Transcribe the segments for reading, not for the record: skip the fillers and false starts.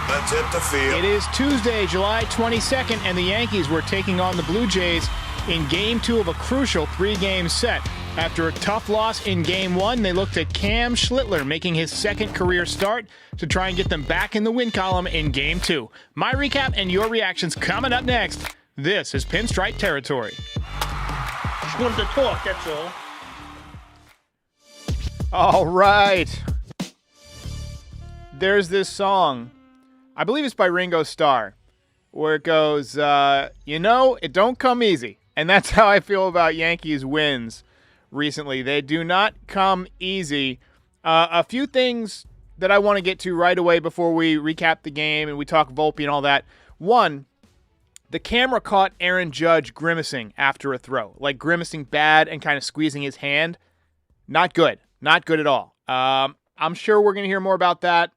Let's hit the field. It is Tuesday, July 22nd, and the Yankees were taking on the Blue Jays in Game 2 of a crucial 3-game set. After a tough loss in Game 1, they looked at Cam Schlittler making his second career start to try and get them back in the win column in Game 2. My recap and your reactions coming up next. This is Pinstripe Territory. Just wanted to talk, that's all. All right. There's this song, I believe it's by Ringo Starr, where it goes, it don't come easy. And that's how I feel about Yankees wins recently. They do not come easy. A few things that I want to get to right away before we recap the game and we talk Volpe and all that. One, the camera caught Aaron Judge grimacing after a throw, like grimacing bad and kind of squeezing his hand. Not good. Not good at all. I'm sure we're going to hear more about that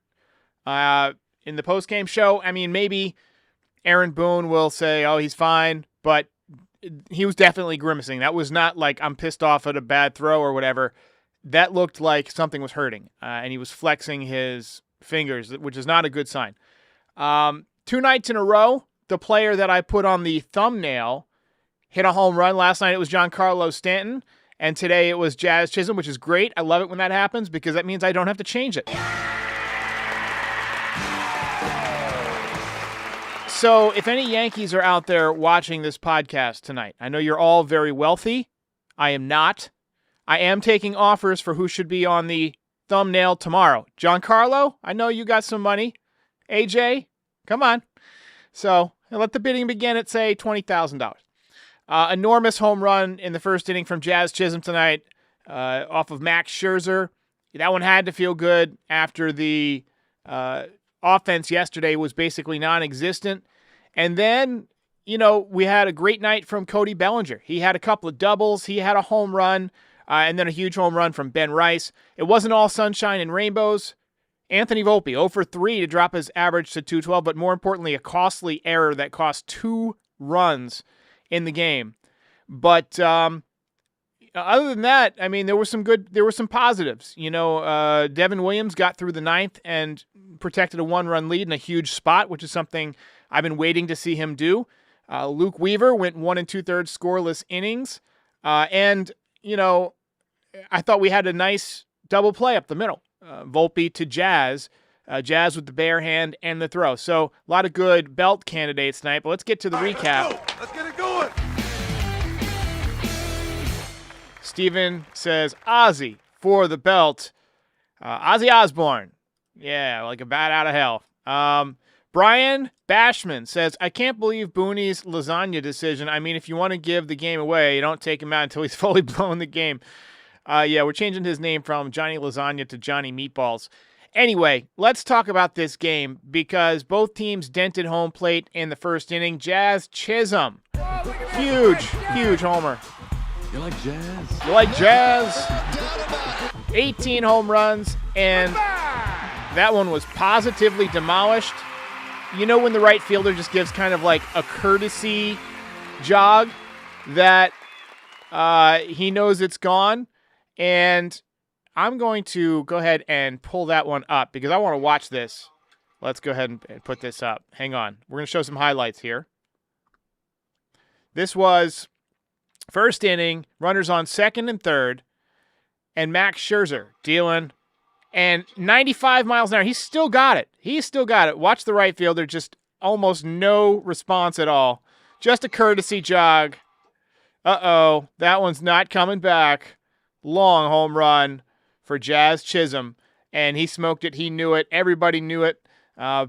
in the postgame show. I mean, maybe Aaron Boone will say, oh, he's fine, but he was definitely grimacing. That was not like I'm pissed off at a bad throw or whatever. That looked like something was hurting, and he was flexing his fingers, which is not a good sign. 2 nights in a row, the player that I put on the thumbnail hit a home run. Last night it was Giancarlo Stanton, and today it was Jazz Chisholm, which is great. I love it when that happens because that means I don't have to change it. So if any Yankees are out there watching this podcast tonight, I know you're all very wealthy. I am not. I am taking offers for who should be on the thumbnail tomorrow. Giancarlo, I know you got some money. AJ, come on. So let the bidding begin at, say, $20,000. Enormous home run in the first inning from Jazz Chisholm tonight off of Max Scherzer. That one had to feel good after the offense yesterday was basically non-existent. And then, we had a great night from Cody Bellinger. He had a couple of doubles. He had a home run and then a huge home run from Ben Rice. It wasn't all sunshine and rainbows. Anthony Volpe, 0 for 3 to drop his average to 212, but more importantly, a costly error that cost 2 runs in the game. But other than that, I mean, there were some positives. Devin Williams got through the ninth and protected a 1-run lead in a huge spot, which is something I've been waiting to see him do. Luke Weaver went 1 2/3 scoreless innings. And I thought we had a nice double play up the middle. Volpe to Jazz. Jazz with the bare hand and the throw. So a lot of good belt candidates tonight, but let's get to the recap. Let's get it going. Steven says, Ozzy for the belt. Ozzy Osbourne. Yeah, like a bat out of hell. Brian Bashman says, I can't believe Booney's lasagna decision. I mean, if you want to give the game away, you don't take him out until he's fully blown the game. We're changing his name from Johnny Lasagna to Johnny Meatballs. Anyway, let's talk about this game because both teams dented home plate in the first inning. Jazz Chisholm. Huge homer. You like jazz? You like jazz? 18 home runs, and that one was positively demolished. When the right fielder just gives kind of like a courtesy jog that he knows it's gone. And I'm going to go ahead and pull that one up because I want to watch this. Let's go ahead and put this up. Hang on. We're going to show some highlights here. This was first inning, runners on second and third, and Max Scherzer dealing, and 95 miles an hour. He's still got it. Watch the right fielder, just almost no response at all. Just a courtesy jog. Uh-oh, that one's not coming back. Long home run for Jazz Chisholm, and he smoked it. He knew it. Everybody knew it.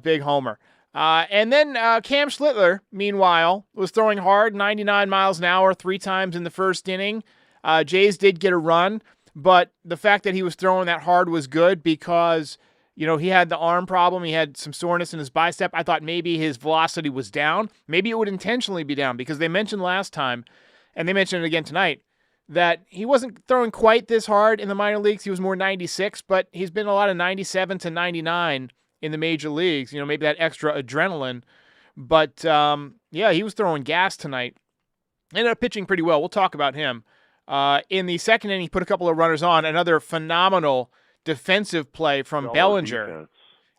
Big homer. And then Cam Schlittler, meanwhile, was throwing hard, 99 miles an hour, 3 times in the first inning. Jays did get a run, but the fact that he was throwing that hard was good because, he had the arm problem. He had some soreness in his bicep. I thought maybe his velocity was down. Maybe it would intentionally be down because they mentioned last time, and they mentioned it again tonight, that he wasn't throwing quite this hard in the minor leagues. He was more 96, but he's been a lot of 97 to 99 in the major leagues. Maybe that extra adrenaline. But, he was throwing gas tonight. Ended up pitching pretty well. We'll talk about him. In the second inning, he put a couple of runners on. Another phenomenal defensive play from Bellinger. Defense.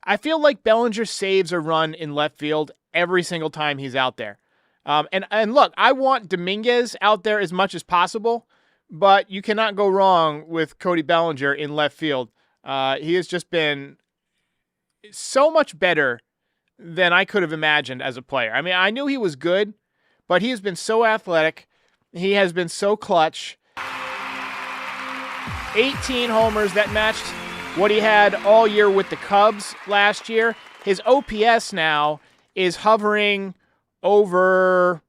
I feel like Bellinger's saves a run in left field every single time he's out there. And look, I want Dominguez out there as much as possible, but you cannot go wrong with Cody Bellinger in left field. He has just been so much better than I could have imagined as a player. I mean, I knew he was good, but he has been so athletic. He has been so clutch. 18 homers that matched what he had all year with the Cubs last year. His OPS now is hovering over,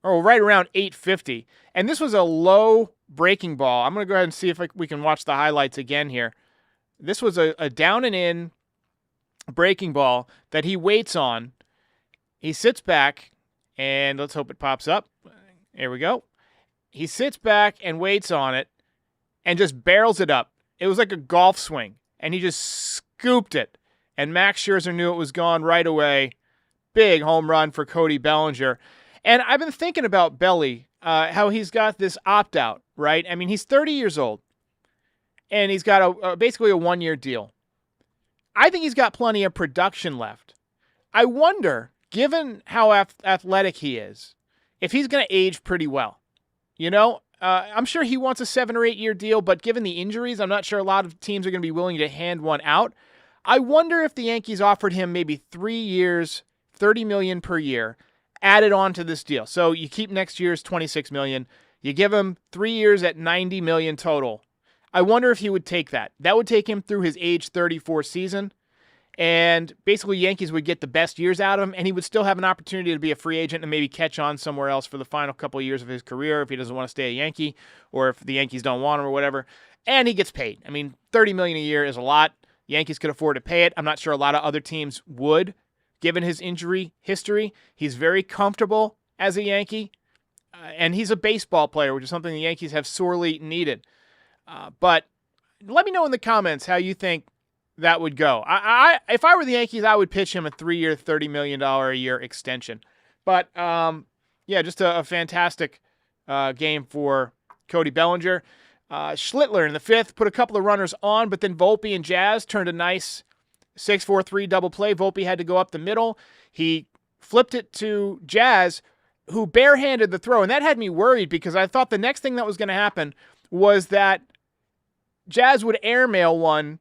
right around 850. And this was a low breaking ball. I'm going to go ahead and see if we can watch the highlights again here. This was a down and in breaking ball that he waits on. He sits back, and let's hope it pops up. Here we go. He sits back and waits on it and just barrels it up. It was like a golf swing, and he just scooped it. And Max Scherzer knew it was gone right away. Big home run for Cody Bellinger. And I've been thinking about Belly, how he's got this opt-out, right? I mean, he's 30 years old, and he's got basically a one-year deal. I think he's got plenty of production left. I wonder, given how athletic he is, if he's going to age pretty well. You know, I'm sure he wants a 7 or 8 year deal, but given the injuries, I'm not sure a lot of teams are going to be willing to hand one out. I wonder if the Yankees offered him maybe 3 years, $30 million per year, added on to this deal. So you keep next year's $26 million. You give him 3 years at $90 million total. I wonder if he would take that. That would take him through his age 34 season. And basically, Yankees would get the best years out of him, and he would still have an opportunity to be a free agent and maybe catch on somewhere else for the final couple of years of his career if he doesn't want to stay a Yankee or if the Yankees don't want him or whatever. And he gets paid. I mean, $30 million a year is a lot. Yankees could afford to pay it. I'm not sure a lot of other teams would, given his injury history. He's very comfortable as a Yankee, and he's a baseball player, which is something the Yankees have sorely needed. But let me know in the comments how you think that would go. If I were the Yankees, I would pitch him a 3-year, $30 million a year extension. But, yeah, just a fantastic game for Cody Bellinger. Schlittler in the fifth put a couple of runners on, but then Volpe and Jazz turned a nice 6-4-3 double play. Volpe had to go up the middle. He flipped it to Jazz, who barehanded the throw, and that had me worried because I thought the next thing that was going to happen was that Jazz would airmail one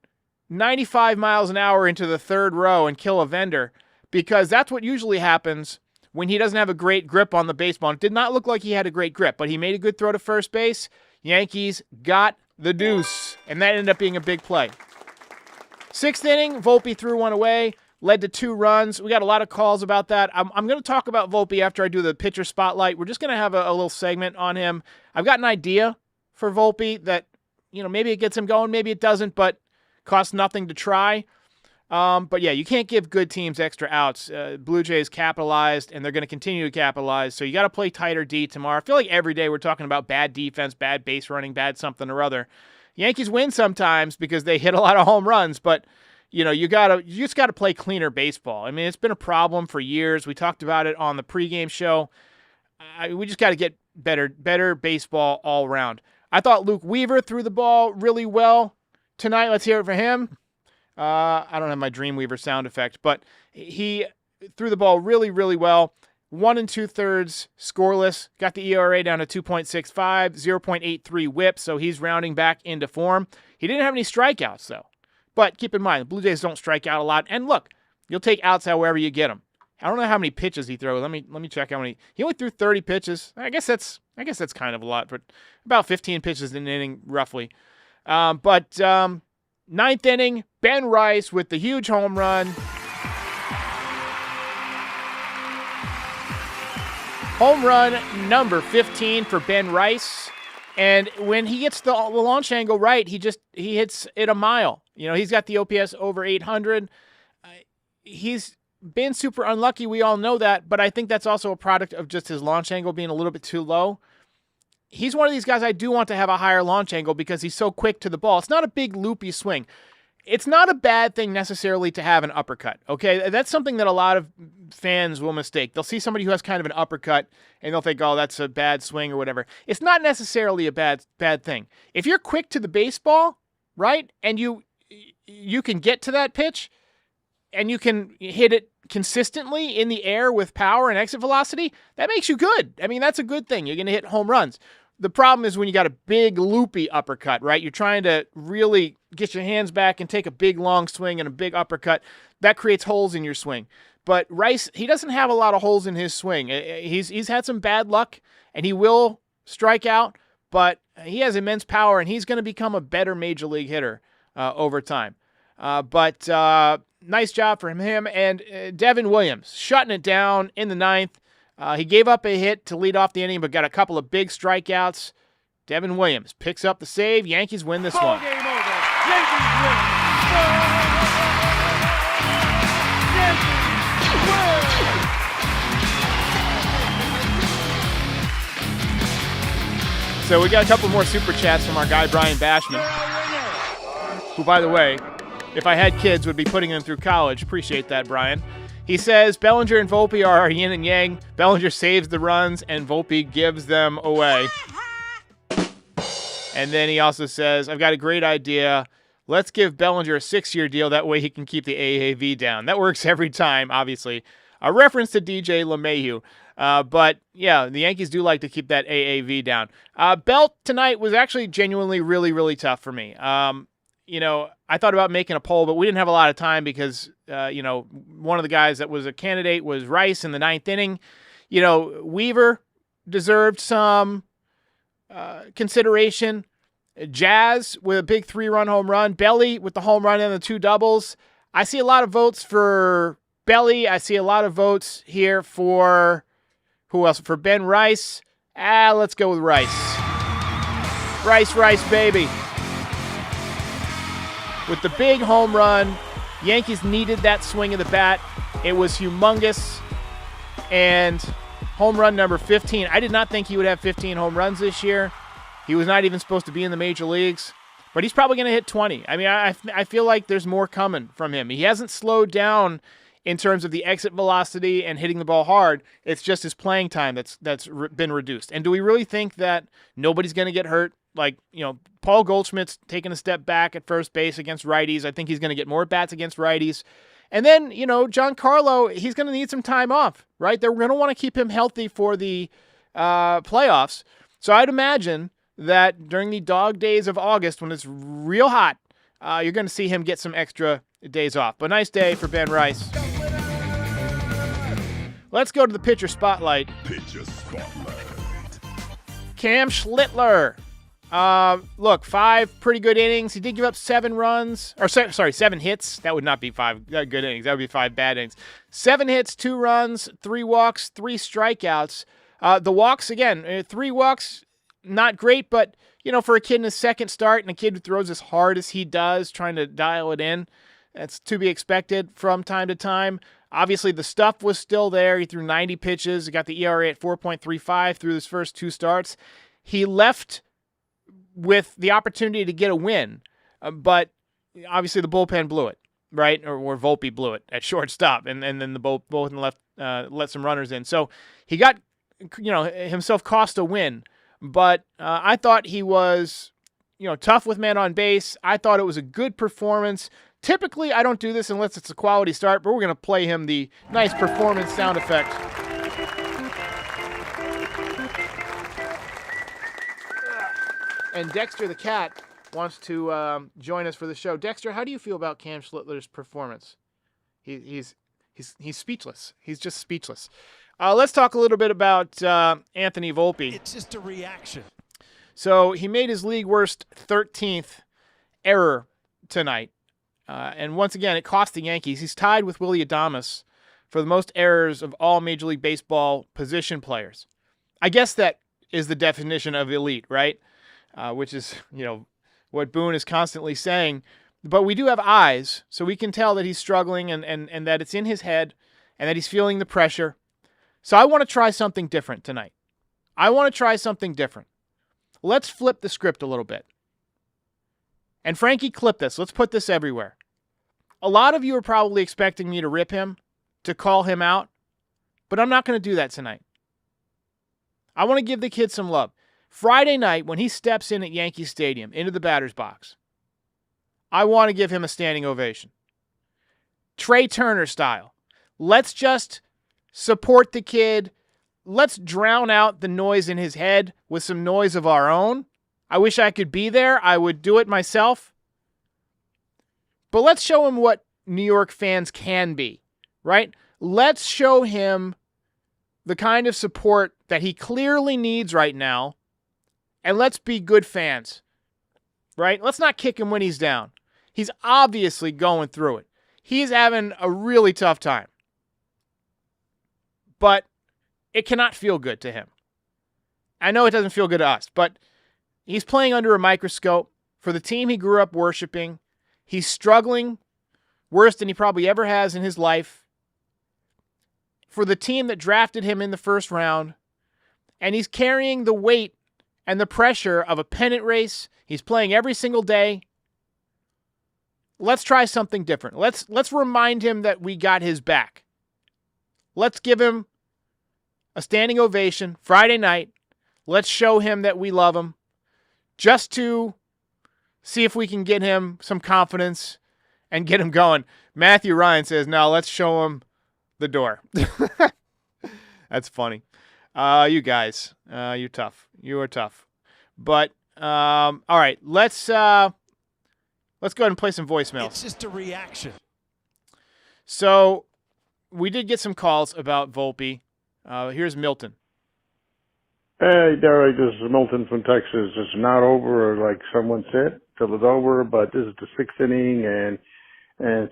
95 miles an hour into the third row and kill a vendor, because that's what usually happens when he doesn't have a great grip on the baseball. It did not look like he had a great grip, but he made a good throw to first base. Yankees got the deuce, and that ended up being a big play. Sixth inning, Volpe threw one away, led to 2 runs. We got a lot of calls about that. I'm going to talk about Volpe after I do the pitcher spotlight. We're just going to have a little segment on him. I've got an idea for Volpe that, you know, maybe it gets him going, maybe it doesn't, but costs nothing to try. But yeah, you can't give good teams extra outs. Blue Jays capitalized, and they're going to continue to capitalize. So you got to play tighter D tomorrow. I feel like every day we're talking about bad defense, bad base running, bad something or other. Yankees win sometimes because they hit a lot of home runs, but you know, you just got to play cleaner baseball. I mean, it's been a problem for years. We talked about it on the pregame show. We just got to get better baseball all around. I thought Luke Weaver threw the ball really well tonight. Let's hear it for him. I don't have my Dreamweaver sound effect, but he threw the ball really, really well. 1 2/3 scoreless. Got the ERA down to 2.65, 0.83 whip, so he's rounding back into form. He didn't have any strikeouts, though. But keep in mind, the Blue Jays don't strike out a lot. And look, you'll take outs however you get them. I don't know how many pitches he threw. Let me check how many. He only threw 30 pitches. I guess that's kind of a lot, but about 15 pitches in an inning, roughly. But ninth inning, Ben Rice with the huge home run. Home run number 15 for Ben Rice. And when he gets the launch angle right, he hits it a mile. You know, he's got the OPS over 800. He's been super unlucky. We all know that, but I think that's also a product of just his launch angle being a little bit too low. He's one of these guys I do want to have a higher launch angle because he's so quick to the ball. It's not a big loopy swing. It's not a bad thing necessarily to have an uppercut, okay? That's something that a lot of fans will mistake. They'll see somebody who has kind of an uppercut, and they'll think, oh, that's a bad swing or whatever. It's not necessarily a bad thing. If you're quick to the baseball, right, and you can get to that pitch, and you can hit it consistently in the air with power and exit velocity, that makes you good. I mean, that's a good thing. You're going to hit home runs. The problem is when you got a big loopy uppercut, right? You're trying to really get your hands back and take a big long swing and a big uppercut. That creates holes in your swing. But Rice, he doesn't have a lot of holes in his swing. He's had some bad luck, and he will strike out, but he has immense power, and he's going to become a better major league hitter over time. But nice job for him. And Devin Williams, shutting it down in the ninth. He gave up a hit to lead off the inning, but got a couple of big strikeouts. Devin Williams picks up the save. Yankees win this one. Game over. Yankees win. Yankees win. So we got a couple more super chats from our guy Brian Bashman, who, by the way, if I had kids, would be putting them through college. Appreciate that, Brian. He says, Bellinger and Volpe are yin and yang. Bellinger saves the runs, and Volpe gives them away. And then he also says, I've got a great idea. Let's give Bellinger a 6-year deal. That way he can keep the AAV down. That works every time, obviously. A reference to DJ LeMahieu. But, yeah, the Yankees do like to keep that AAV down. Belt tonight was actually genuinely really, really tough for me. I thought about making a poll, but we didn't have a lot of time because, one of the guys that was a candidate was Rice in the ninth inning. Weaver deserved some consideration. Jazz with a big 3-run home run. Belly with the home run and the 2 doubles. I see a lot of votes for Belly. I see a lot of votes here for, who else? For Ben Rice. Let's go with Rice. Rice, baby. With the big home run, Yankees needed that swing of the bat. It was humongous. And home run number 15. I did not think he would have 15 home runs this year. He was not even supposed to be in the major leagues. But he's probably going to hit 20. I mean, I feel like there's more coming from him. He hasn't slowed down in terms of the exit velocity and hitting the ball hard. It's just his playing time that's been reduced. And do we really think that nobody's going to get hurt? Like, Paul Goldschmidt's taking a step back at first base against righties. I think he's going to get more bats against righties. And then, Giancarlo, he's going to need some time off, right? They're going to want to keep him healthy for the playoffs. So I'd imagine that during the dog days of August, when it's real hot, you're going to see him get some extra days off. But nice day for Ben Rice. Let's go to the pitcher spotlight. Pitcher spotlight. Cam Schlittler. Look, 5 pretty good innings. He did give up 7 runs. 7 hits. That would not be 5 good innings. That would be 5 bad innings. 7 hits, 2 runs, 3 walks, 3 strikeouts. The walks, again, 3 walks, not great, but, for a kid in his second start and a kid who throws as hard as he does, trying to dial it in, that's to be expected from time to time. Obviously, the stuff was still there. He threw 90 pitches. He got the ERA at 4.35 through his first 2 starts. He left with the opportunity to get a win, but obviously the bullpen blew it, right? Or Volpe blew it at shortstop, and then the bullpen left let some runners in. So he got himself cost a win, but I thought he was tough with men on base. I thought it was a good performance. Typically, I don't do this unless it's a quality start, but we're going to play him the nice performance sound effect. And Dexter the cat wants to join us for the show. Dexter, how do you feel about Cam Schlittler's performance? He's speechless. He's just speechless. Let's talk a little bit about Anthony Volpe. It's just a reaction. So he made his league worst 13th error tonight. And once again, it cost the Yankees. He's tied with Willy Adames for the most errors of all Major League Baseball position players. I guess that is the definition of elite, right? Which is, what Boone is constantly saying. But we do have eyes, so we can tell that he's struggling and that it's in his head and that he's feeling the pressure. So I want to try something different tonight. Let's flip the script a little bit. And Frankie, clip this. Let's put this everywhere. A lot of you are probably expecting me to rip him, to call him out, but I'm not going to do that tonight. I want to give the kid some love. Friday night, when he steps in at Yankee Stadium into the batter's box, I want to give him a standing ovation. Trey Turner style. Let's just support the kid. Let's drown out the noise in his head with some noise of our own. I wish I could be there. I would do it myself. But let's show him what New York fans can be, right? Let's show him the kind of support that he clearly needs right now, and let's be good fans, right? Let's not kick him when he's down. He's obviously going through it. He's having a really tough time. But it cannot feel good to him. I know it doesn't feel good to us, but he's playing under a microscope for the team he grew up worshiping. He's struggling worse than he probably ever has in his life for the team that drafted him in the first round. And he's carrying the weight and the pressure of a pennant race. He's playing every single day. Let's try something different. Let's remind him that we got his back. Let's give him a standing ovation Friday night. Let's show him that we love him, just to see if we can get him some confidence and get him going. Matthew Ryan says, no, let's show him the door. That's funny. You guys, you're tough. You are tough. But, all right, let's go ahead and play some voicemails. It's just a reaction. So we did get some calls about Volpe. Here's Milton. Hey, Derek, this is Milton from Texas. It's not over, like someone said, till it's over, but this is the sixth inning, and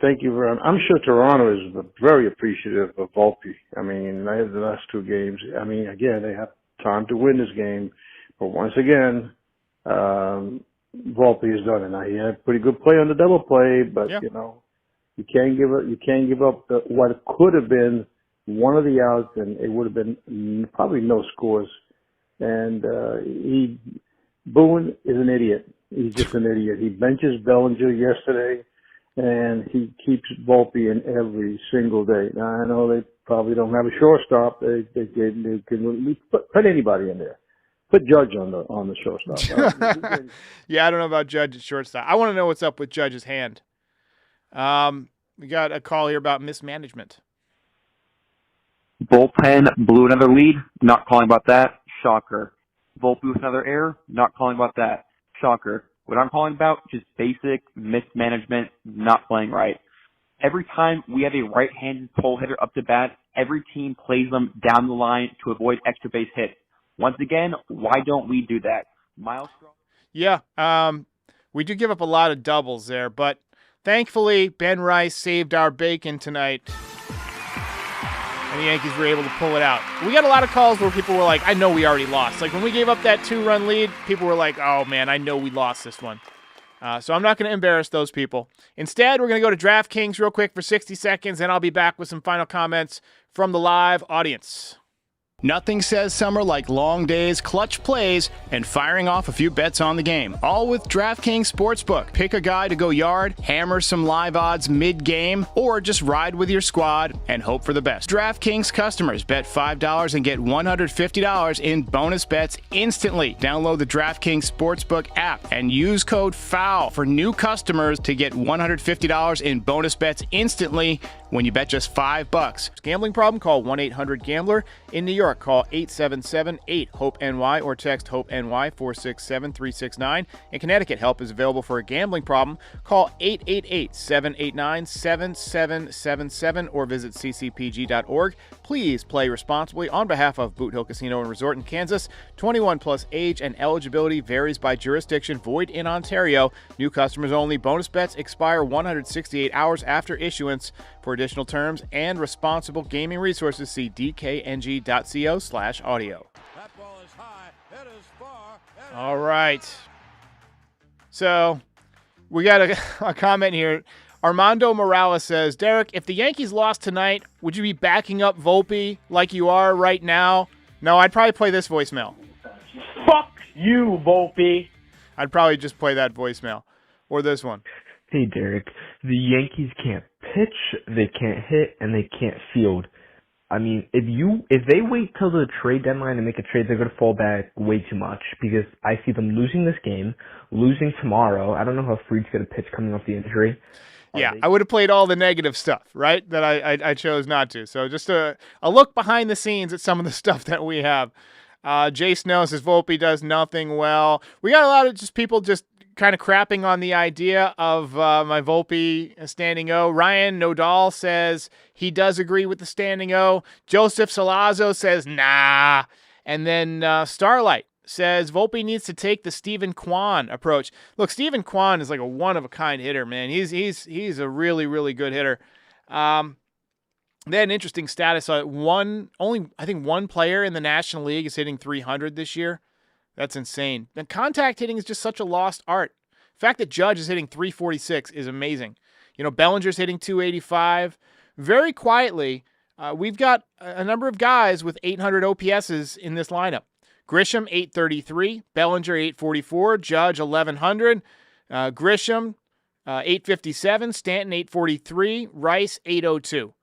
thank you very much. I'm sure Toronto is very appreciative of Volpe. I mean, they have the last two games. I mean, again, they have time to win this game, but once again, Volpe has done it. Now, he had a pretty good play on the double play, but, yeah, you know, you can't give up what could have been one of the outs, and it would have been probably no scores. And Boone is an idiot. He's just an idiot. He benches Bellinger yesterday, and he keeps Volpe in every single day. Now, I know they probably don't have a shortstop. They can put anybody in there. Put Judge on the shortstop. Yeah, I don't know about Judge at shortstop. I want to know what's up with Judge's hand. We got a call here about mismanagement. Bullpen blew another lead. Not calling about that. Shocker. Volpe with another error. Not calling about that. Shocker. What I'm calling about, just basic mismanagement, not playing right. Every time we have a right-handed pull hitter up to bat, every team plays them down the line to avoid extra base hits. Once again, why don't we do that? Miles. Yeah, we do give up a lot of doubles there, but thankfully Ben Rice saved our bacon tonight, and the Yankees were able to pull it out. We got a lot of calls where people were like, I know we already lost. Like when we gave up that 2-run lead, people were like, oh man, I know we lost this one. So I'm not going to embarrass those people. Instead, we're going to go to DraftKings real quick for 60 seconds, and I'll be back with some final comments from the live audience. Nothing says summer like long days, clutch plays, and firing off a few bets on the game. All with DraftKings Sportsbook. Pick a guy to go yard, hammer some live odds mid-game, or just ride with your squad and hope for the best. DraftKings customers bet $5 and get $150 in bonus bets instantly. Download the DraftKings Sportsbook app and use code FOUL for new customers to get $150 in bonus bets instantly when you bet just $5. Gambling problem? Call 1-800-GAMBLER. In New York, call 877-8-HOPE-NY or text HOPE-NY 467-369. In Connecticut, help is available for a gambling problem. Call 888-789-7777 or visit ccpg.org. Please play responsibly on behalf of Boot Hill Casino and Resort in Kansas. 21 plus age and eligibility varies by jurisdiction. Void in Ontario. New customers only. Bonus bets expire 168 hours after issuance. For additional terms and responsible gaming resources, see dkng.co/audio. That ball is high. It is far. All right. So we got a comment here. Armando Morales says, Derek, if the Yankees lost tonight, would you be backing up Volpe like you are right now? No, I'd probably play this voicemail. Fuck you, Volpe. I'd probably just play that voicemail. Or this one. Hey, Derek. The Yankees can't pitch, they can't hit, and they can't field. I mean, if they wait till the trade deadline to make a trade, they're going to fall back way too much because I see them losing this game, losing tomorrow. I don't know how Fried's going to pitch coming off the injury. Yeah, I would have played all the negative stuff, right, that I chose not to. So just a look behind the scenes at some of the stuff that we have. Jay Snow says Volpe does nothing well. We got a lot of just people just kind of crapping on the idea of my Volpe standing O. Ryan Nodal says he does agree with the standing O. Joseph Salazzo says nah. And then Starlight says Volpe needs to take the Stephen Kwan approach. Look, Stephen Kwan is like a one-of-a-kind hitter, man. He's a really, really good hitter. They had an interesting status. I think one player in the National League is hitting 300 this year. That's insane. And contact hitting is just such a lost art. The fact that Judge is hitting 346 is amazing. You know, Bellinger's hitting 285. Very quietly, we've got a number of guys with 800 OPSs in this lineup. Grisham, 833. Bellinger, 844. Judge, 1100. Grisham, 857. Stanton, 843. Rice, 802.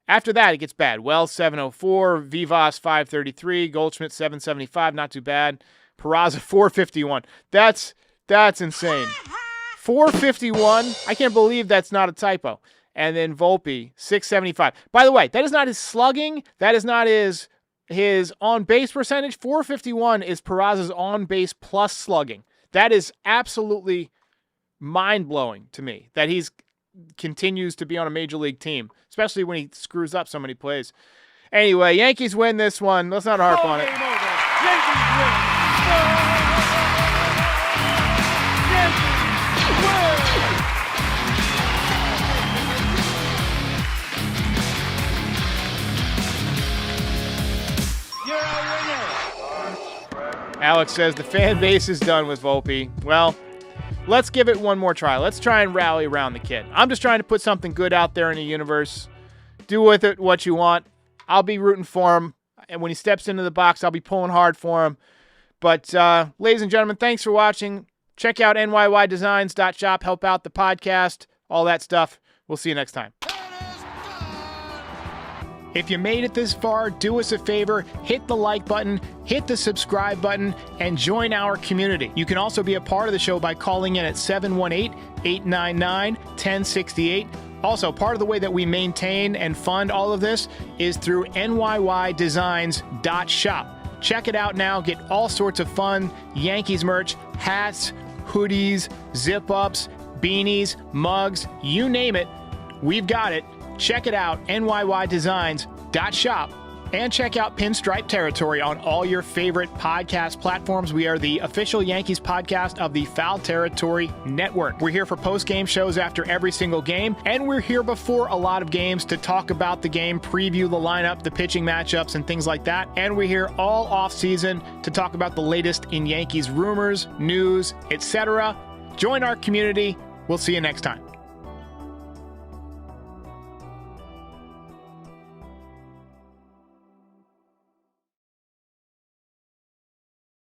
After that, it gets bad. Wells, 704. Vivas, 533. Goldschmidt, 775. Not too bad. Peraza, 451. That's insane. 451. I can't believe that's not a typo. And then Volpe, 675. By the way, that is not his slugging. That is not his on-base percentage. 451 is Peraza's on-base plus slugging. That is absolutely mind-blowing to me that he's continues to be on a major league team, especially when he screws up so many plays. Anyway, Yankees win this one. Let's not harp on it. Alex says the fan base is done with Volpe. Well, let's give it one more try. Let's try and rally around the kid. I'm just trying to put something good out there in the universe. Do with it what you want. I'll be rooting for him. And when he steps into the box, I'll be pulling hard for him. But, ladies and gentlemen, thanks for watching. Check out NYYDesigns.shop. Help out the podcast. All that stuff. We'll see you next time. If you made it this far, do us a favor, hit the like button, hit the subscribe button, and join our community. You can also be a part of the show by calling in at 718-899-1068. Also, part of the way that we maintain and fund all of this is through NYYDesigns.shop. Check it out now. Get all sorts of fun Yankees merch, hats, hoodies, zip-ups, beanies, mugs, you name it. We've got it. Check it out, NYYDesigns.shop, and check out Pinstripe Territory on all your favorite podcast platforms. We are the official Yankees podcast of the Foul Territory Network. We're here for post-game shows after every single game, and we're here before a lot of games to talk about the game, preview the lineup, the pitching matchups, and things like that. And we're here all off-season to talk about the latest in Yankees rumors, news, etc. Join our community. We'll see you next time.